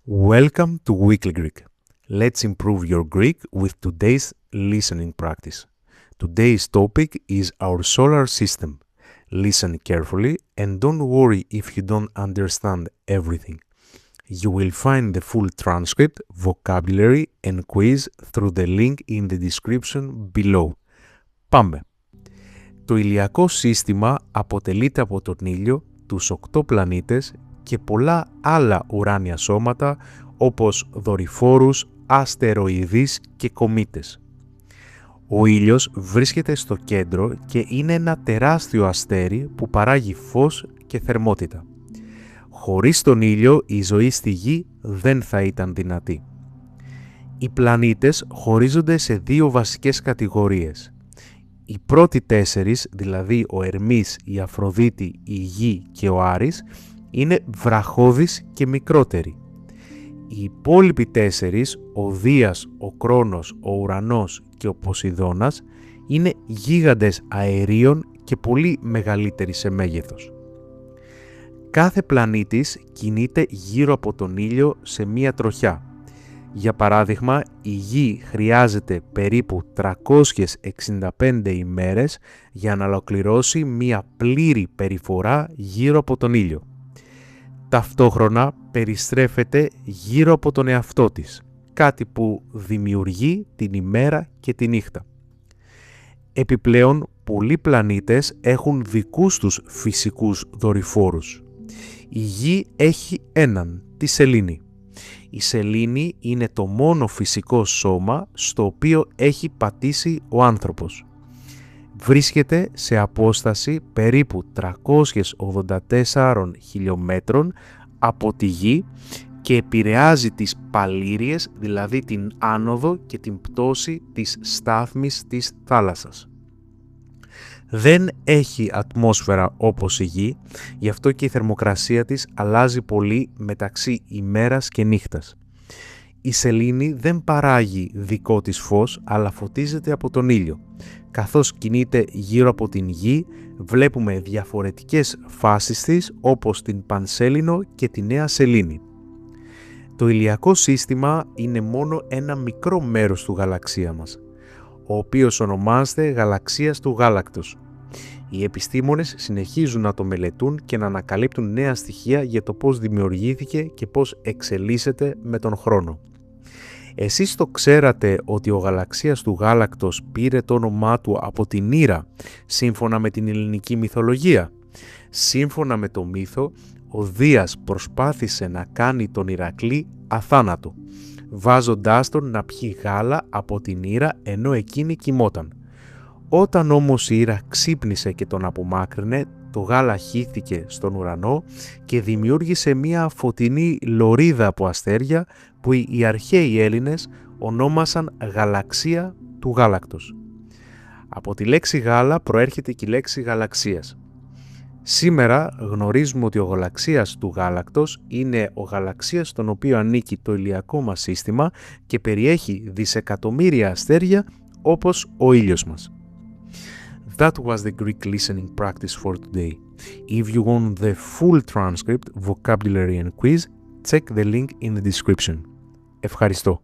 Welcome to Weekly Greek. Let's improve your Greek with today's listening practice. Today's topic is our solar system. Listen carefully and don't worry if you don't understand everything. You will find the full transcript, vocabulary and quiz through the link in the description below. Πάμε! Το ηλιακό σύστημα αποτελείται από τον ήλιο, τους 8 πλανήτες και πολλά άλλα ουράνια σώματα όπως δορυφόρους, αστεροειδείς και κομήτες. Ο ήλιος βρίσκεται στο κέντρο και είναι ένα τεράστιο αστέρι που παράγει φως και θερμότητα. Χωρίς τον ήλιο η ζωή στη Γη δεν θα ήταν δυνατή. Οι πλανήτες χωρίζονται σε 2 βασικές κατηγορίες. Οι πρώτοι 4, δηλαδή ο Ερμής, η Αφροδίτη, η Γη και ο Άρης, είναι βραχώδεις και μικρότεροι. Οι υπόλοιποι 4, ο Δίας, ο Κρόνος, ο Ουρανός και ο Ποσειδώνας, είναι γίγαντες αερίων και πολύ μεγαλύτεροι σε μέγεθος. Κάθε πλανήτης κινείται γύρω από τον ήλιο σε μία τροχιά. Για παράδειγμα, η Γη χρειάζεται περίπου 365 ημέρες για να ολοκληρώσει μία πλήρη περιφορά γύρω από τον ήλιο. Ταυτόχρονα περιστρέφεται γύρω από τον εαυτό της, κάτι που δημιουργεί την ημέρα και τη νύχτα. Επιπλέον, πολλοί πλανήτες έχουν δικούς τους φυσικούς δορυφόρους. Η Γη έχει έναν, τη σελήνη. Η σελήνη είναι το μόνο φυσικό σώμα στο οποίο έχει πατήσει ο άνθρωπος. Βρίσκεται σε απόσταση περίπου 384 χιλιόμετρων από τη Γη και επηρεάζει τις παλήριες, δηλαδή την άνοδο και την πτώση της στάθμης της θάλασσας. Δεν έχει ατμόσφαιρα όπως η Γη, γι' αυτό και η θερμοκρασία της αλλάζει πολύ μεταξύ ημέρας και νύχτας. Η σελήνη δεν παράγει δικό της φως, αλλά φωτίζεται από τον ήλιο. Καθώς κινείται γύρω από την Γη, βλέπουμε διαφορετικές φάσεις της, όπως την Πανσέλινο και τη Νέα Σελήνη. Το ηλιακό σύστημα είναι μόνο ένα μικρό μέρος του γαλαξία μας, ο οποίος ονομάζεται γαλαξίας του γάλακτος. Οι επιστήμονες συνεχίζουν να το μελετούν και να ανακαλύπτουν νέα στοιχεία για το πώς δημιουργήθηκε και πώς εξελίσσεται με τον χρόνο. Εσείς το ξέρατε ότι ο γαλαξίας του γάλακτος πήρε το όνομά του από την Ήρα, σύμφωνα με την ελληνική μυθολογία? Σύμφωνα με το μύθο, ο Δίας προσπάθησε να κάνει τον Ηρακλή αθάνατο, βάζοντάς τον να πιει γάλα από την Ήρα ενώ εκείνη κοιμόταν. Όταν όμως η Ήρα ξύπνησε και τον απομάκρυνε, το γάλα χύθηκε στον ουρανό και δημιούργησε μία φωτεινή λωρίδα από αστέρια που οι αρχαίοι Έλληνες ονόμασαν γαλαξία του γάλακτος. Από τη λέξη γάλα προέρχεται και η λέξη γαλαξίας. Σήμερα γνωρίζουμε ότι ο γαλαξίας του γάλακτος είναι ο γαλαξίας στον οποίο ανήκει το ηλιακό μας σύστημα και περιέχει δισεκατομμύρια αστέρια όπως ο ήλιος μας. That was the Greek listening practice for today. If you want the full transcript, vocabulary and quiz, check the link in the description. Ευχαριστώ.